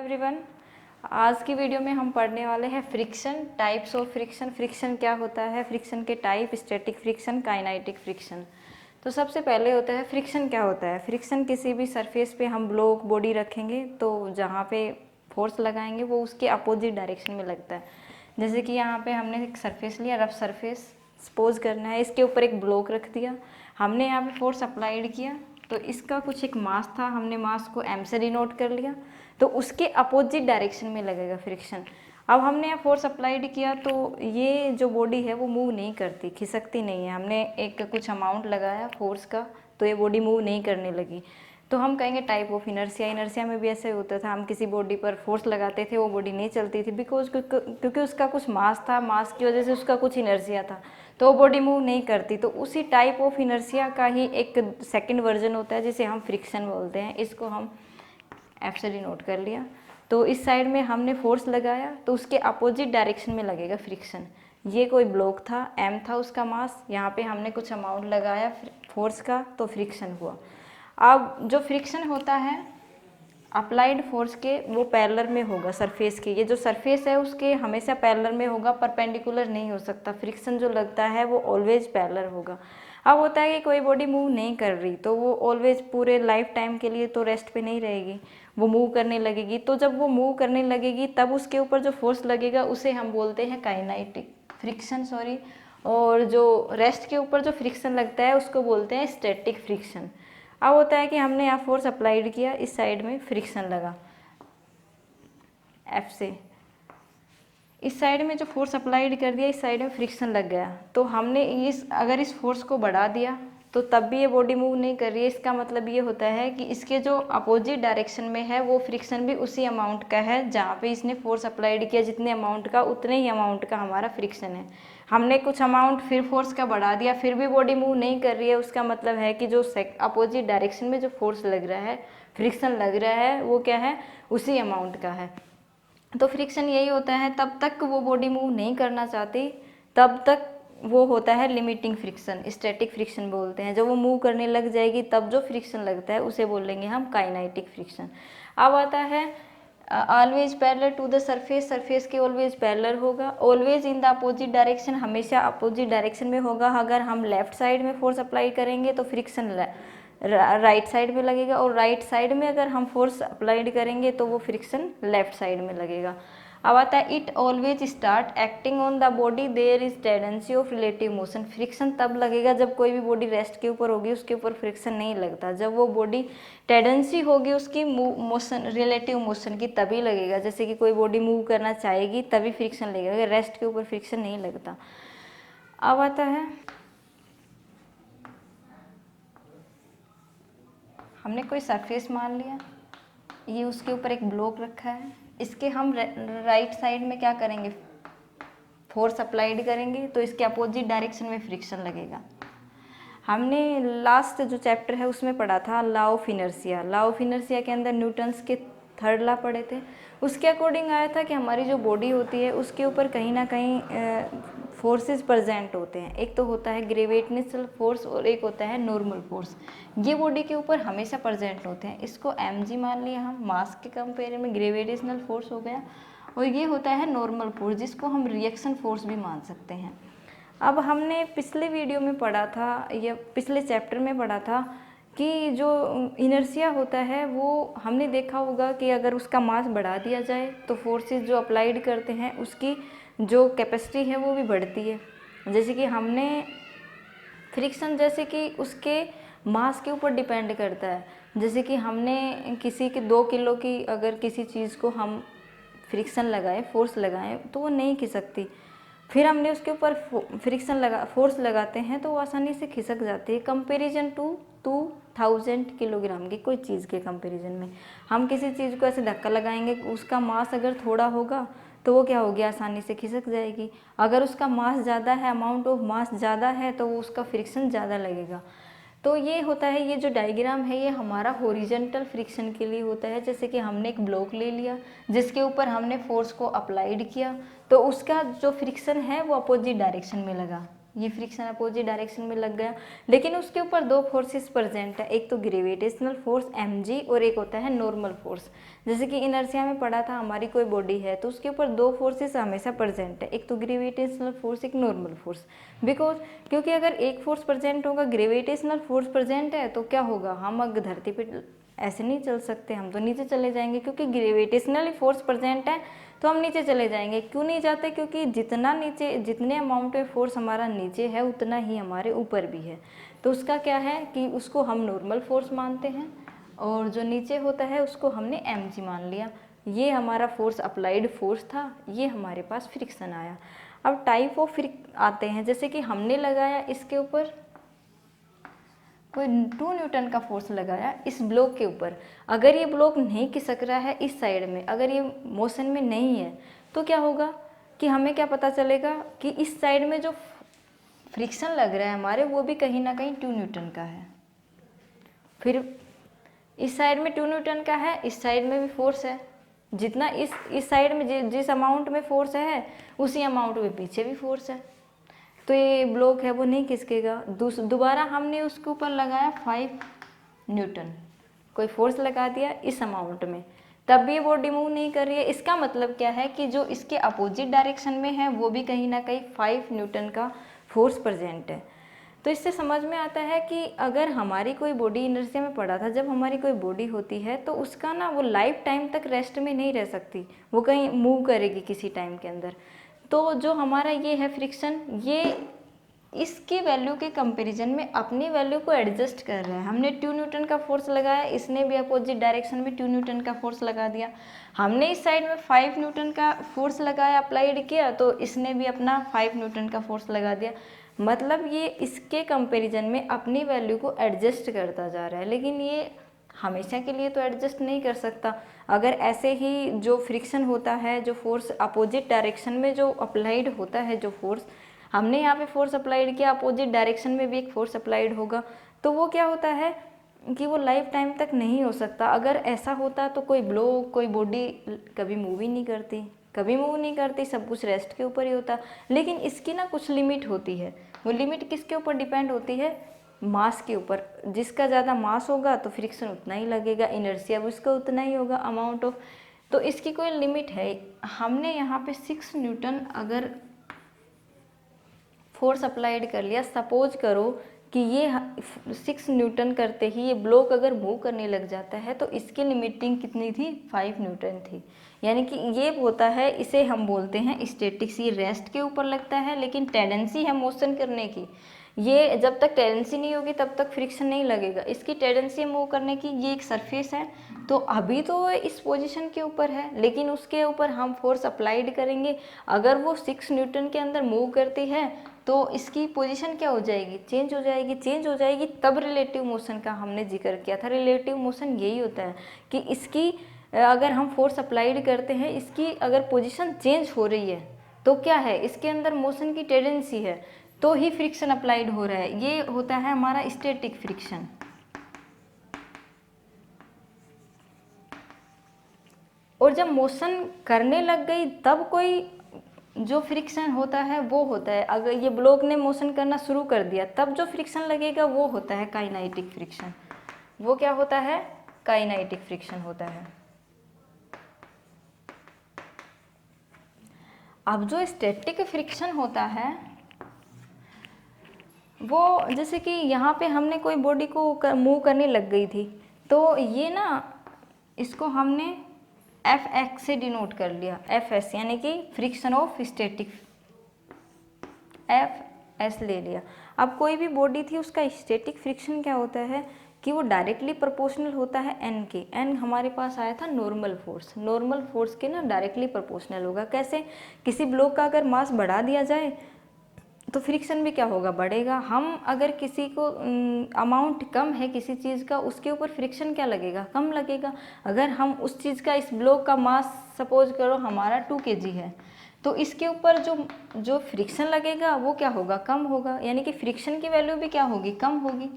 Everyone, आज की video में हम पढ़ने वाले हैं friction, types of friction. Friction क्या होता है, फ्रिक्शन के type, static friction, kinetic friction. तो सबसे पहले होता है फ्रिक्शन। क्या होता है फ्रिक्शन? किसी भी सरफेस पे हम ब्लॉक बॉडी रखेंगे तो जहाँ पे फोर्स लगाएंगे वो उसके अपोजिट डायरेक्शन में लगता है। जैसे कि यहाँ पे हमने एक सरफेस लिया, रफ सरफेस सपोज करना है, इसके ऊपर एक ब्लॉक रख दिया, हमने यहाँ पे फोर्स अप्लाइड किया तो इसका कुछ एक मास था, हमने मास को m से डिनोट कर लिया, तो उसके अपोजिट डायरेक्शन में लगेगा फ्रिक्शन। अब हमने यहाँ फोर्स अप्लाइड किया तो ये जो बॉडी है वो मूव नहीं करती, खिसकती नहीं है। हमने एक कुछ अमाउंट लगाया फोर्स का तो ये बॉडी मूव नहीं करने लगी, तो हम कहेंगे टाइप ऑफ इनर्शिया। इनर्शिया में भी ऐसे होता था, हम किसी बॉडी पर फोर्स लगाते थे, वो बॉडी नहीं चलती थी बिकॉज क्योंकि उसका कुछ मास था, मास की वजह से उसका कुछ इनर्शिया था, तो वो बॉडी मूव नहीं करती। तो उसी टाइप ऑफ इनर्शिया का ही एक सेकंड वर्जन होता है जिसे हम फ्रिक्शन बोलते हैं। इसको हम एफ से डिनोट कर लिया। तो इस साइड में हमने फोर्स लगाया तो उसके अपोजिट डायरेक्शन में लगेगा फ्रिक्शन। ये कोई ब्लॉक था, एम था उसका मास, यहाँ पे हमने कुछ अमाउंट लगाया फोर्स का तो फ्रिक्शन हुआ। अब जो फ्रिक्शन होता है अप्लाइड फोर्स के वो पैरेलल में होगा सरफेस के। ये जो सरफेस है उसके हमेशा पैरेलल में होगा, परपेंडिकुलर नहीं हो सकता। फ्रिक्शन जो लगता है वो ऑलवेज पैरेलल होगा। अब होता है कि कोई बॉडी मूव नहीं कर रही तो वो ऑलवेज पूरे लाइफ टाइम के लिए तो रेस्ट पे नहीं रहेगी, वो मूव करने लगेगी। तो जब वो मूव करने लगेगी तब उसके ऊपर जो फोर्स लगेगा उसे हम बोलते हैं काइनेटिक फ्रिक्शन, सॉरी। और जो रेस्ट के ऊपर जो फ्रिक्शन लगता है उसको बोलते हैं स्टैटिक फ्रिक्शन। अब होता है कि हमने यहाँ फोर्स अप्लाइड किया, इस साइड में फ्रिक्शन लगा एफ से, इस साइड में जो फोर्स अप्लाइड कर दिया इस साइड में फ्रिक्शन लग गया। तो हमने अगर इस फोर्स को बढ़ा दिया तो तब भी ये बॉडी मूव नहीं कर रही है। इसका मतलब ये होता है कि इसके जो अपोजिट डायरेक्शन में है वो फ्रिक्शन भी उसी अमाउंट का है जहाँ पे इसने फोर्स अप्लाइड किया, जितने अमाउंट का उतने ही अमाउंट का हमारा फ्रिक्शन है। हमने कुछ अमाउंट फिर फोर्स का बढ़ा दिया फिर भी बॉडी मूव नहीं कर रही है, उसका मतलब है कि जो अपोजिट डायरेक्शन में जो फोर्स लग रहा है, फ्रिक्शन लग रहा है, वो क्या है, उसी अमाउंट का है। तो फ्रिक्शन यही होता है, तब तक वो बॉडी मूव नहीं करना चाहती तब तक वो होता है लिमिटिंग फ्रिक्शन, स्टैटिक फ्रिक्शन बोलते हैं। जब वो मूव करने लग जाएगी तब जो फ्रिक्शन लगता है उसे बोलेंगे हम काइनेटिक फ्रिक्शन। अब आता है always parallel to the surface. Surface के ऑलवेज पैरेलल होगा, always in the opposite direction, हमेशा अपोजिट डायरेक्शन में होगा। अगर हम लेफ्ट साइड में फोर्स अप्लाई करेंगे तो फ्रिक्शन राइट साइड में लगेगा, और राइट साइड में अगर हम फोर्स अप्लाइड करेंगे तो वो फ्रिक्शन लेफ्ट साइड में लगेगा। अब आता है it always start acting on the body there is tendency of relative motion. Friction तब लगेगा जब कोई भी बॉडी रेस्ट के ऊपर होगी, उसके ऊपर फ्रिक्शन नहीं लगता। जब वो बॉडी टेंडेंसी होगी उसकी मोशन, रिलेटिव मोशन की, तभी लगेगा। जैसे कि कोई बॉडी मूव करना चाहेगी तभी फ्रिक्शन लगेगा, अगर रेस्ट के ऊपर फ्रिक्शन नहीं लगता। अब आता है हमने कोई सरफेस मान लिया, ये उसके ऊपर एक ब्लॉक रखा है, इसके हम राइट साइड में क्या करेंगे, फोर्स अप्लाइड करेंगे तो इसके अपोजिट डायरेक्शन में फ्रिक्शन लगेगा। हमने लास्ट जो चैप्टर है उसमें पढ़ा था law of inertia. Law of inertia के अंदर न्यूटन्स के थर्ड लॉ पढ़े थे। उसके अकॉर्डिंग आया था कि हमारी जो बॉडी होती है उसके ऊपर कहीं ना कहीं फोर्सेस प्रेजेंट होते हैं। एक तो होता है ग्रेविटेशनल फोर्स और एक होता है नॉर्मल फोर्स। ये बॉडी के ऊपर हमेशा प्रेजेंट होते हैं। इसको mg मान लिया हम, मास के कंपेयर में ग्रेविटेशनल फोर्स हो गया, और ये होता है नॉर्मल फोर्स जिसको हम रिएक्शन फोर्स भी मान सकते हैं। अब हमने पिछले वीडियो में पढ़ा था या पिछले चैप्टर में पढ़ा था कि जो इनर्शिया होता है वो हमने देखा होगा कि अगर उसका मास बढ़ा दिया जाए तो फोर्सेस जो अप्लाइड करते हैं उसकी जो कैपेसिटी है वो भी बढ़ती है। जैसे कि हमने फ्रिक्शन जैसे कि उसके मास के ऊपर डिपेंड करता है। जैसे कि हमने किसी के 2 किलो की अगर किसी चीज़ को हम फ्रिक्शन लगाएं, फोर्स लगाएं तो वो नहीं खिसकती। फिर हमने उसके ऊपर फोर्स लगाते हैं तो वो आसानी से खिसक जाती है। कंपेरिजन टू 2000 किलोग्राम की कोई चीज़ के कंपेरिजन में हम किसी चीज़ को ऐसे धक्का लगाएंगे, उसका मास अगर थोड़ा होगा तो वो क्या होगी, आसानी से खिसक जाएगी। अगर उसका मास ज़्यादा है, अमाउंट ऑफ मास ज़्यादा है, तो वो उसका फ्रिक्शन ज़्यादा लगेगा। तो ये होता है, ये जो डायग्राम है ये हमारा हॉरिजॉन्टल फ्रिक्शन के लिए होता है। जैसे कि हमने एक ब्लॉक ले लिया जिसके ऊपर हमने फोर्स को अप्लाइड किया तो उसका जो फ्रिक्शन है वो अपोजिट डायरेक्शन में लगा। ये फ्रिक्शन अपोजिट डायरेक्शन में लग गया, लेकिन उसके ऊपर दो फोर्सेस प्रेजेंट है, एक तो ग्रेविटेशनल फोर्स mg और एक होता है नॉर्मल फोर्स। जैसे कि इनर्शिया में पढ़ा था, हमारी कोई बॉडी है तो उसके ऊपर दो फोर्सेस हमेशा प्रेजेंट है, एक तो ग्रेविटेशनल फोर्स, एक नॉर्मल फोर्स। बिकॉज क्योंकि अगर एक फोर्स प्रेजेंट होगा, ग्रेविटेशनल फोर्स प्रेजेंट है, तो क्या होगा, हम अगर धरती पर ऐसे नहीं चल सकते, हम तो नीचे चले जाएंगे, क्योंकि ग्रेविटेशनल फोर्स प्रेजेंट है तो हम नीचे चले जाएंगे। क्यों नहीं जाते, क्योंकि जितना नीचे, जितने अमाउंट में फोर्स हमारा नीचे है उतना ही हमारे ऊपर भी है। तो उसका क्या है कि उसको हम नॉर्मल फोर्स मानते हैं, और जो नीचे होता है उसको हमने mg मान लिया। ये हमारा फोर्स अप्लाइड फोर्स था, ये हमारे पास फ्रिक्शन आया। अब टाइप ऑफ आते हैं, जैसे कि हमने लगाया इसके ऊपर कोई 2 न्यूटन का फोर्स लगाया इस ब्लॉक के ऊपर, अगर ये ब्लॉक नहीं खिसक रहा है इस साइड में, अगर ये मोशन में नहीं है, तो क्या होगा कि हमें क्या पता चलेगा कि इस साइड में जो फ्रिक्शन लग रहा है हमारे, वो भी कहीं ना कहीं 2 न्यूटन का है। फिर इस साइड में 2 न्यूटन का है, इस साइड में भी फोर्स है, जितना इस साइड में जिस अमाउंट में फोर्स है उसी अमाउंट में पीछे भी फोर्स है, तो ये ब्लॉक है वो नहीं खिसकेगा। दोबारा हमने उसके ऊपर लगाया 5 न्यूटन, कोई फोर्स लगा दिया इस अमाउंट में, तब भी ये बॉडी मूव नहीं कर रही है। इसका मतलब क्या है कि जो इसके अपोजिट डायरेक्शन में है वो भी कहीं ना कहीं 5 न्यूटन का फोर्स प्रेजेंट है। तो इससे समझ में आता है कि अगर हमारी कोई बॉडी, इनर्शिया में पढ़ा था, जब हमारी कोई बॉडी होती है तो उसका ना वो लाइफ टाइम तक रेस्ट में नहीं रह सकती, वो कहीं मूव करेगी किसी टाइम के अंदर। तो जो हमारा ये है फ्रिक्शन, ये इसकी वैल्यू के कंपैरिजन में अपनी वैल्यू को एडजस्ट कर रहा है। हमने 2 न्यूटन का फोर्स लगाया, इसने भी अपोजिट डायरेक्शन में 2 न्यूटन का फोर्स लगा दिया। हमने इस साइड में 5 न्यूटन का फोर्स लगाया, अप्लाइड किया, तो इसने भी अपना 5 न्यूटन का फोर्स लगा दिया। मतलब ये इसके कंपैरिजन में अपनी वैल्यू को एडजस्ट करता जा रहा है, लेकिन ये हमेशा के लिए तो एडजस्ट नहीं कर सकता। अगर ऐसे ही जो फ्रिक्शन होता है, जो फोर्स अपोजिट डायरेक्शन में जो अप्लाइड होता है, जो फोर्स हमने यहाँ पे फोर्स अप्लाइड किया, अपोजिट डायरेक्शन में भी एक फोर्स अप्लाइड होगा, तो वो क्या होता है कि वो लाइफ टाइम तक नहीं हो सकता। अगर ऐसा होता तो कोई ब्लॉक, कोई बॉडी कभी मूव ही नहीं करती, कभी मूव नहीं करती, सब कुछ रेस्ट के ऊपर ही होता। लेकिन इसकी ना कुछ लिमिट होती है, वो लिमिट किसके ऊपर डिपेंड होती है, मास के ऊपर। जिसका ज़्यादा मास होगा तो फ्रिक्शन उतना ही लगेगा, इनर्शिया उसका उतना ही होगा, अमाउंट ऑफ। तो इसकी कोई लिमिट है। हमने यहाँ पे 6 न्यूटन अगर फोर्स अप्लाइड कर लिया, सपोज करो कि ये 6 न्यूटन करते ही ये ब्लॉक अगर मूव करने लग जाता है, तो इसकी लिमिटिंग कितनी थी, 5 न्यूटन थी। यानी कि ये होता है, इसे हम बोलते हैं स्टैटिक्स। ये रेस्ट के ऊपर लगता है, लेकिन टेंडेंसी है मोशन करने की। ये जब तक टेंडेंसी नहीं होगी तब तक फ्रिक्शन नहीं लगेगा। इसकी टेंडेंसी मूव करने की, ये एक सरफेस है, तो अभी तो इस पोजीशन के ऊपर है, लेकिन उसके ऊपर हम फोर्स अप्लाइड करेंगे। अगर वो 6 न्यूटन के अंदर मूव करती है तो इसकी पोजीशन क्या हो जाएगी, चेंज हो जाएगी। चेंज हो जाएगी तब रिलेटिव मोशन का हमने जिक्र किया था। रिलेटिव मोशन यही होता है कि इसकी अगर हम फोर्स अप्लाइड करते हैं, इसकी अगर पोजीशन चेंज हो रही है तो क्या है, इसके अंदर मोशन की टेंडेंसी है, तो ही फ्रिक्शन अप्लाइड हो रहा है। ये होता है हमारा स्टैटिक फ्रिक्शन। और जब मोशन करने लग गई तब कोई जो फ्रिक्शन होता है वो होता है, अगर ये ब्लॉक ने मोशन करना शुरू कर दिया तब जो फ्रिक्शन लगेगा वो होता है काइनेटिक फ्रिक्शन। वो क्या होता है, काइनेटिक फ्रिक्शन होता है। अब जो स्टैटिक फ्रिक्शन होता है वो, जैसे कि यहाँ पे हमने कोई बॉडी को मूव करने लग गई थी, तो ये ना इसको हमने Fx से डिनोट कर लिया, Fs यानी कि फ्रिक्शन ऑफ स्टैटिक, Fs ले लिया। अब कोई भी बॉडी थी, उसका स्टैटिक फ्रिक्शन क्या होता है कि वो डायरेक्टली प्रोपोर्शनल होता है n के। n हमारे पास आया था नॉर्मल फोर्स, नॉर्मल फोर्स के ना डायरेक्टली प्रोपोर्शनल होगा। कैसे, किसी ब्लॉक का अगर मास बढ़ा दिया जाए तो फ्रिक्शन भी क्या होगा, बढ़ेगा। हम अगर किसी को अमाउंट कम है किसी चीज़ का, उसके ऊपर फ्रिक्शन क्या लगेगा, कम लगेगा। अगर हम उस चीज़ का, इस ब्लॉक का मास सपोज करो हमारा 2 kg है, तो इसके ऊपर जो फ्रिक्शन लगेगा वो क्या होगा, कम होगा। यानी कि फ्रिक्शन की वैल्यू भी क्या होगी, कम होगी,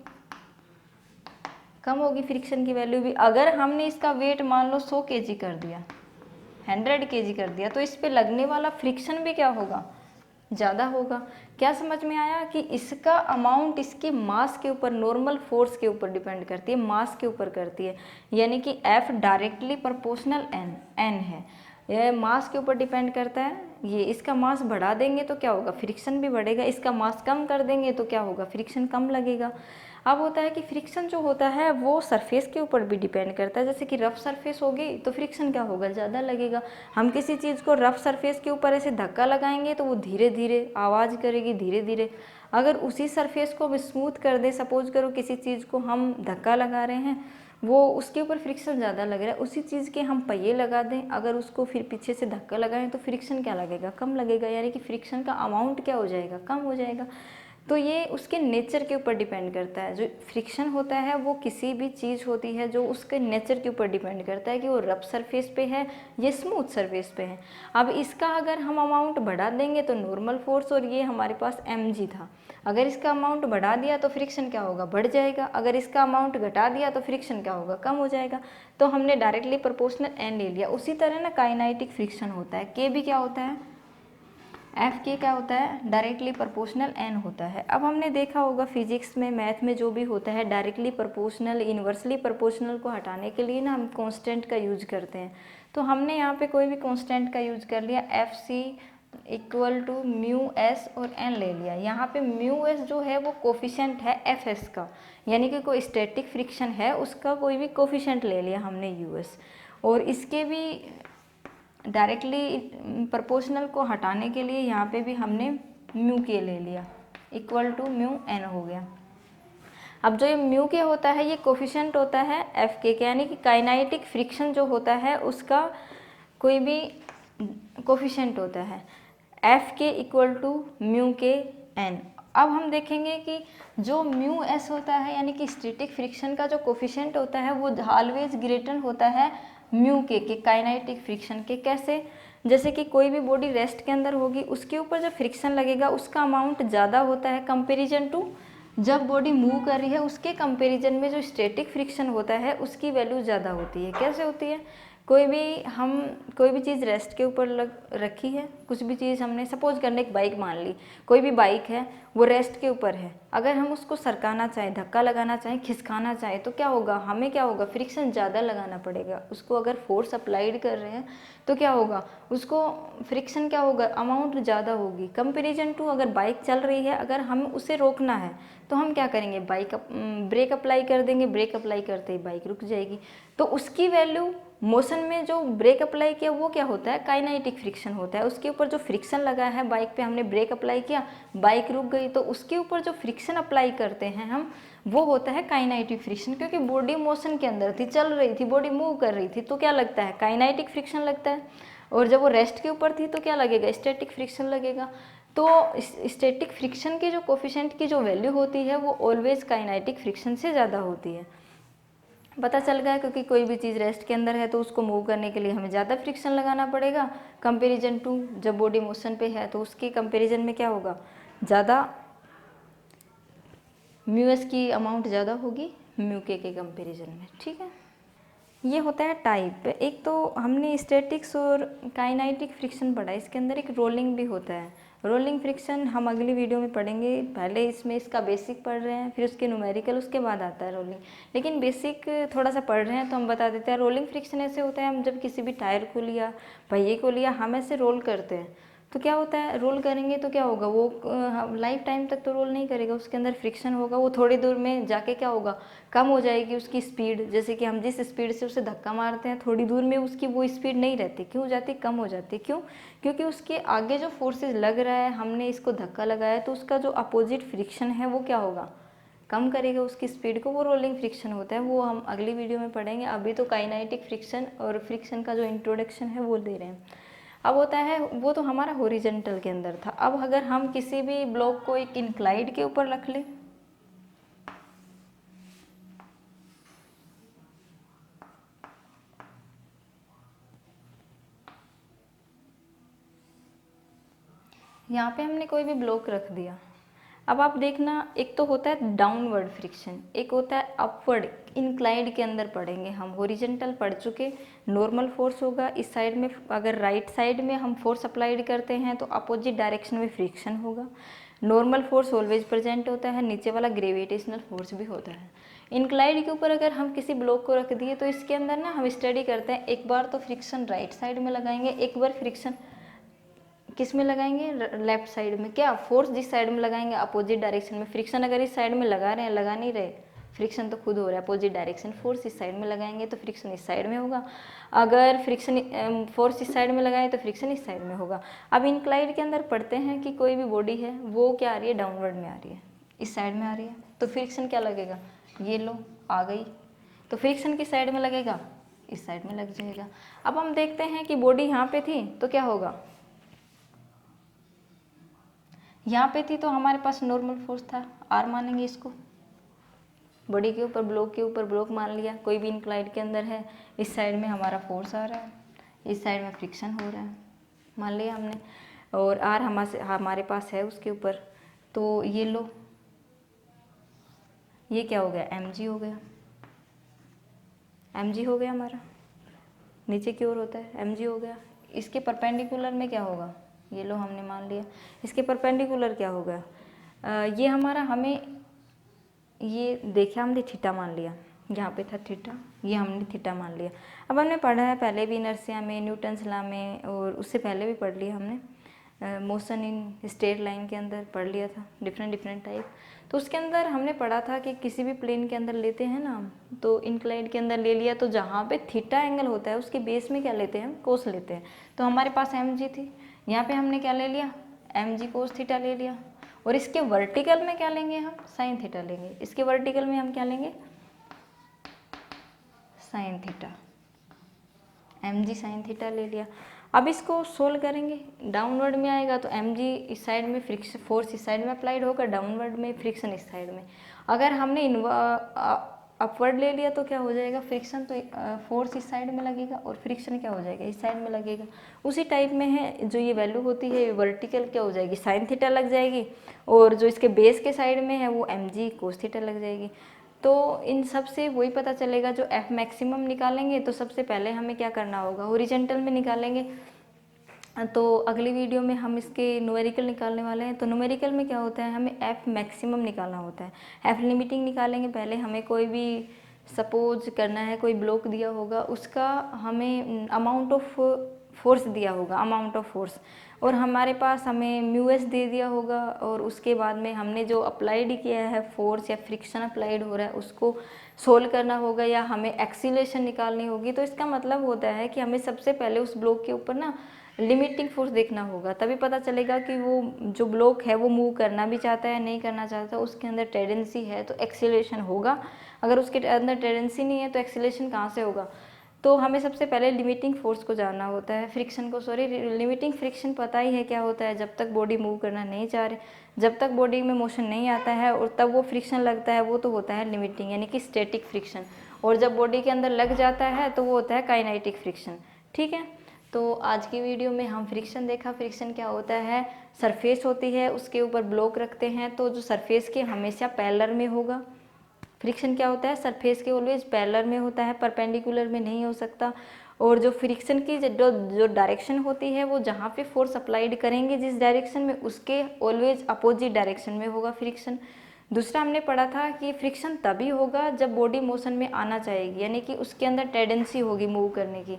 कम होगी फ्रिक्शन की वैल्यू भी। अगर हमने इसका वेट मान लो 100 kg कर दिया, 100 kg कर दिया, तो इस पे लगने वाला फ्रिक्शन भी क्या होगा, ज़्यादा होगा। क्या समझ में आया कि इसका अमाउंट इसके मास के ऊपर, नॉर्मल फोर्स के ऊपर डिपेंड करती है, मास के ऊपर करती है। यानी कि F डायरेक्टली प्रोपोर्शनल n है, यह मास के ऊपर डिपेंड करता है। ये इसका मास बढ़ा देंगे तो क्या होगा, फ्रिक्शन भी बढ़ेगा। इसका मास कम कर देंगे तो क्या होगा, फ्रिक्शन कम लगेगा। अब होता है कि फ्रिक्शन जो होता है वो सरफेस के ऊपर भी डिपेंड करता है। जैसे कि रफ सरफेस होगी तो फ्रिक्शन क्या होगा, ज़्यादा लगेगा। हम किसी चीज़ को रफ सरफेस के ऊपर ऐसे धक्का लगाएंगे तो वो धीरे धीरे आवाज़ करेगी, धीरे धीरे। अगर उसी सरफेस को हम स्मूथ कर दें, सपोज करो किसी चीज़ को हम धक्का लगा रहे हैं, वो उसके ऊपर फ्रिक्शन ज़्यादा लग रहा है, उसी चीज़ के हम पहिए लगा दें, अगर उसको फिर पीछे से धक्का लगाएं तो फ्रिक्शन क्या लगेगा, कम लगेगा। यानी कि फ्रिक्शन का अमाउंट क्या हो जाएगा, कम हो जाएगा। तो ये उसके नेचर के ऊपर डिपेंड करता है। जो फ्रिक्शन होता है वो किसी भी चीज़ होती है जो उसके नेचर के ऊपर डिपेंड करता है कि वो रफ सरफेस पे है या स्मूथ सरफेस पे है। अब इसका अगर हम अमाउंट बढ़ा देंगे तो नॉर्मल फोर्स, और ये हमारे पास mg था, अगर इसका अमाउंट बढ़ा दिया तो फ्रिक्शन क्या होगा, बढ़ जाएगा। अगर इसका अमाउंट घटा दिया तो फ्रिक्शन क्या होगा, कम हो जाएगा। तो हमने डायरेक्टली प्रोपोर्शनल n ले लिया। उसी तरह ना काइनेटिक फ्रिक्शन होता है, k भी क्या होता है, एफ के क्या होता है, डायरेक्टली प्रोपोर्शनल एन होता है। अब हमने देखा होगा फिजिक्स में, मैथ में जो भी होता है, डायरेक्टली प्रोपोर्शनल, इन्वर्सली प्रोपोर्शनल को हटाने के लिए ना हम कांस्टेंट का यूज करते हैं। तो हमने यहाँ पे कोई भी कांस्टेंट का यूज कर लिया, F C equal to mu S और एन ले लिया। यहाँ पे म्यू एस जो है वो कोफिशेंट है एफ एस का, यानी कि कोई स्टैटिक फ्रिक्शन है उसका कोई भी कोफिशेंट ले लिया हमने यू एस। और इसके भी डायरेक्टली प्रोपोर्शनल को हटाने के लिए यहाँ पे भी हमने म्यू के ले लिया, इक्वल टू म्यू एन हो गया। अब जो ये म्यू के होता है ये कोफिशिएंट होता है एफ के, यानी कि काइनेटिक फ्रिक्शन जो होता है उसका कोई भी कोफिशिएंट होता है, एफ के इक्वल टू म्यू के एन। अब हम देखेंगे कि जो म्यू एस होता है यानी कि स्टैटिक फ्रिक्शन का जो कोफिशिएंट होता है वो ऑलवेज ग्रेटर होता है म्यू के काइनेटिक फ्रिक्शन के। कैसे, जैसे कि कोई भी बॉडी रेस्ट के अंदर होगी, उसके ऊपर जो फ्रिक्शन लगेगा उसका अमाउंट ज़्यादा होता है कंपेरिजन टू जब बॉडी मूव कर रही है, उसके कंपैरिजन में जो स्टैटिक फ्रिक्शन होता है उसकी वैल्यू ज़्यादा होती है। कैसे होती है, कोई भी चीज़ रेस्ट के ऊपर रखी है, कुछ भी चीज़ हमने सपोज करने एक बाइक मान ली, कोई भी बाइक है वो रेस्ट के ऊपर है, अगर हम उसको सरकाना चाहें, धक्का लगाना चाहें, खिसकाना चाहें तो क्या होगा, हमें क्या होगा, फ्रिक्शन ज़्यादा लगाना पड़ेगा। उसको अगर फोर्स अप्लाइड कर रहे हैं तो क्या होगा, उसको फ्रिक्शन क्या होगा, अमाउंट ज़्यादा होगी कंपेरिजन टू अगर बाइक चल रही है, अगर हम उसे रोकना है तो हम क्या करेंगे, ब्रेक अप्लाई कर देंगे, ब्रेक अप्लाई करते ही बाइक रुक जाएगी। तो उसकी वैल्यू मोशन में जो ब्रेक अप्लाई किया वो क्या होता है, काइनेटिक फ्रिक्शन होता है। उसके ऊपर जो फ्रिक्शन लगा है बाइक पे, हमने ब्रेक अप्लाई किया, बाइक रुक गई, तो उसके ऊपर जो फ्रिक्शन अप्लाई करते हैं हम वो होता है काइनेटिक फ्रिक्शन। क्योंकि बॉडी मोशन के अंदर थी, चल रही थी, बॉडी मूव कर रही थी, तो क्या लगता है, काइनेटिक फ्रिक्शन लगता है। और जब वो रेस्ट के ऊपर थी तो क्या लगेगा, स्टैटिक फ्रिक्शन लगेगा। तो स्टैटिक फ्रिक्शन की जो कोफिशिएंट की जो वैल्यू होती है वो ऑलवेज काइनेटिक फ्रिक्शन से ज़्यादा होती है। पता चल गया, क्योंकि कोई भी चीज़ रेस्ट के अंदर है तो उसको मूव करने के लिए हमें ज़्यादा फ्रिक्शन लगाना पड़ेगा कंपैरिजन टू जब बॉडी मोशन पे है, तो उसके कंपैरिजन में क्या होगा, ज़्यादा म्यू एस की अमाउंट ज़्यादा होगी म्यू के कंपैरिजन में। ठीक है, ये होता है टाइप। एक तो हमने स्टैटिक्स और काइनेटिक फ्रिक्शन पढ़ा, इसके अंदर एक रोलिंग भी होता है। रोलिंग फ्रिक्शन हम अगली वीडियो में पढ़ेंगे, पहले इसमें इसका बेसिक पढ़ रहे हैं, फिर उसके न्यूमेरिकल, उसके बाद आता है रोलिंग। लेकिन बेसिक थोड़ा सा पढ़ रहे हैं तो हम बता देते हैं। रोलिंग फ्रिक्शन ऐसे होता है, हम जब किसी भी टायर को लिया, पहिए को लिया, हम ऐसे रोल करते हैं तो क्या होता है, रोल करेंगे तो क्या होगा, वो लाइफ टाइम तक तो रोल नहीं करेगा, उसके अंदर फ्रिक्शन होगा, वो थोड़ी दूर में जाके क्या होगा, कम हो जाएगी उसकी स्पीड। जैसे कि हम जिस स्पीड से उसे धक्का मारते हैं, थोड़ी दूर में उसकी वो स्पीड नहीं रहती, क्यों जाती, कम हो जाती। क्यों, क्योंकि उसके आगे जो फोर्सेस लग रहा है, हमने इसको धक्का लगाया तो उसका जो अपोजिट फ्रिक्शन है वो क्या होगा, कम करेगा उसकी स्पीड को, वो रोलिंग फ्रिक्शन होता है। वो हम अगली वीडियो में पढ़ेंगे। अभी तो काइनेटिक फ्रिक्शन और फ्रिक्शन का जो इंट्रोडक्शन है वो दे रहे हैं। अब होता है, वो तो हमारा हॉरिजॉन्टल के अंदर था। अब अगर हम किसी भी ब्लॉक को एक इंक्लाइड के ऊपर रख लें, यहाँ पे हमने कोई भी ब्लॉक रख दिया, अब आप देखना, एक तो होता है डाउनवर्ड फ्रिक्शन, एक होता है अपवर्ड, इंक्लाइंड के अंदर पढ़ेंगे हम। हॉरिजेंटल पढ़ चुके, नॉर्मल फोर्स होगा इस साइड में, अगर राइट साइड में हम फोर्स अप्लाइड करते हैं तो अपोजिट डायरेक्शन में फ्रिक्शन होगा। नॉर्मल फोर्स ऑलवेज प्रेजेंट होता है, नीचे वाला ग्रेविटेशनल फोर्स भी होता है। इंक्लाइंड के ऊपर अगर हम किसी ब्लॉक को रख दिए तो इसके अंदर ना हम स्टडी करते हैं, एक बार तो फ्रिक्शन राइट साइड में लगाएंगे, एक बार फ्रिक्शन किस में लगाएंगे, लेफ्ट साइड में। क्या फोर्स जिस साइड में लगाएंगे अपोजिट डायरेक्शन में, फ्रिक्शन अगर इस साइड में लगा रहे हैं, लगा नहीं रहे, फ्रिक्शन तो खुद हो रहा है अपोजिट डायरेक्शन, फोर्स इस साइड में लगाएंगे तो फ्रिक्शन इस साइड में होगा। अगर फ्रिक्शन फोर्स इस साइड में लगाएं तो फ्रिक्शन इस साइड में होगा। अब इंक्लाइंड के अंदर पढ़ते हैं कि कोई भी बॉडी है वो क्या आ रही है, डाउनवर्ड में आ रही है, इस साइड में आ रही है, तो फ्रिक्शन क्या लगेगा, ये लो आ गई, तो फ्रिक्शन किस साइड में लगेगा, इस साइड में लग जाएगा। अब हम देखते हैं कि बॉडी यहाँ पे थी तो क्या होगा, यहाँ पे थी तो हमारे पास नॉर्मल फोर्स था, आर मानेंगे इसको, बॉडी के ऊपर ब्लॉक के ऊपर ब्लॉक मान लिया, कोई भी इंक्लाइंड के अंदर है, इस साइड में हमारा फोर्स आ रहा है, इस साइड में फ्रिक्शन हो रहा है, मान लिया हमने, और आर हमारे पास है उसके ऊपर, तो ये लो, ये क्या हो गया, mg हो गया, mg हो गया हमारा, नीचे की ओर होता है mg हो गया। इसके परपेंडिकुलर में क्या होगा, ये लो हमने मान लिया, इसके परपेंडिकुलर क्या होगा, ये हमारा, हमें ये देखा हमने थीटा मान लिया, यहाँ पे था थीटा, ये हमने थीटा मान लिया। अब हमने पढ़ा है पहले भी इनर्शिया में, न्यूटन्स लॉ में, और उससे पहले भी पढ़ लिया हमने, मोशन इन स्ट्रेट लाइन के अंदर पढ़ लिया था, डिफरेंट टाइप। तो उसके अंदर हमने पढ़ा था कि किसी भी प्लेन के अंदर लेते हैं ना, तो इंक्लाइंड के अंदर ले लिया तो जहाँ पे थीटा एंगल होता है उसके बेस में क्या लेते हैं, हम कोस लेते हैं। तो हमारे पास mg थी, यहाँ पे हमने क्या ले लिया, mg कोस थीटा ले लिया, और इसके वर्टिकल में क्या लेंगे, हम साइन थीटा लेंगे, इसके वर्टिकल में हम क्या लेंगे, sine theta, mg sine theta ले लिया। अब इसको सोल्व करेंगे, डाउनवर्ड में आएगा तो mg इस साइड में, फ्रिक्शन फोर्स इस साइड में अप्लाइड होगा, डाउनवर्ड में फ्रिक्शन इस साइड में। अगर हमने अपवर्ड ले लिया तो क्या हो जाएगा, फ्रिक्शन तो फोर्स इस साइड में लगेगा और फ्रिक्शन क्या हो जाएगा, इस साइड में लगेगा। उसी टाइप में है जो ये वैल्यू होती है वर्टिकल क्या हो जाएगी, साइन थीटा लग जाएगी, और जो इसके बेस के साइड में है वो mg कोस थीटा लग जाएगी। तो इन सब से वही पता चलेगा, जो एफ मैक्सिमम निकालेंगे तो सबसे पहले हमें क्या करना होगा, हॉरिजॉन्टल में निकालेंगे। तो अगली वीडियो में हम इसके न्यूमेरिकल निकालने वाले हैं। तो न्यूमेरिकल में क्या होता है, हमें एफ मैक्सिमम निकालना होता है, एफ लिमिटिंग निकालेंगे। पहले हमें कोई भी सपोज करना है, कोई ब्लॉक दिया होगा, उसका हमें अमाउंट ऑफ फोर्स दिया होगा, अमाउंट ऑफ फोर्स, और हमारे पास हमें म्यू एस दे दिया होगा, और उसके बाद में हमने जो अप्लाइड किया है फोर्स या फ्रिक्शन अप्लाइड हो रहा है उसको सोल्व करना होगा, या हमें एक्सीलरेशन निकालनी होगी। तो इसका मतलब होता है कि हमें सबसे पहले उस ब्लॉक के ऊपर ना लिमिटिंग फोर्स देखना होगा, तभी पता चलेगा कि वो जो ब्लॉक है वो मूव करना भी चाहता है, नहीं करना चाहता, उसके अंदर टेंडेंसी है तो एक्सीलरेशन होगा, अगर उसके अंदर टेंडेंसी नहीं है तो एक्सीलरेशन कहाँ से होगा। तो हमें सबसे पहले लिमिटिंग फोर्स को जानना होता है, फ्रिक्शन को, सॉरी लिमिटिंग फ्रिक्शन पता ही है क्या होता है, जब तक बॉडी मूव करना नहीं चाह रहे, जब तक बॉडी में मोशन नहीं आता है और तब वो फ्रिक्शन लगता है, वो तो होता है लिमिटिंग यानी कि स्टैटिक फ्रिक्शन, और जब बॉडी के अंदर लग जाता है तो वो होता है काइनेटिक फ्रिक्शन। ठीक है, तो आज की वीडियो में हम फ्रिक्शन देखा, फ्रिक्शन क्या होता है, सरफेस होती है उसके ऊपर ब्लॉक रखते हैं तो जो सरफेस के हमेशा पैरेलल में होगा। फ्रिक्शन क्या होता है, सरफेस के ऑलवेज पैरेलल में होता है, परपेंडिकुलर में नहीं हो सकता। और जो फ्रिक्शन की जो डायरेक्शन होती है वो जहाँ पे फोर्स अप्लाइड करेंगे जिस डायरेक्शन में, उसके ऑलवेज अपोजिट डायरेक्शन में होगा फ्रिक्शन। दूसरा हमने पढ़ा था कि फ्रिक्शन तभी होगा जब बॉडी मोशन में आना चाहेगी, यानी कि उसके अंदर टेंडेंसी होगी मूव करने की,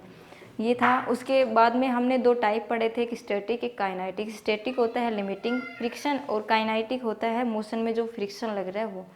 ये था। उसके बाद में हमने दो टाइप पढ़े थे, एक स्टैटिक एक काइनेटिक। स्टैटिक होता है लिमिटिंग फ्रिक्शन, और काइनेटिक होता है मोशन में जो फ्रिक्शन लग रहा है वो।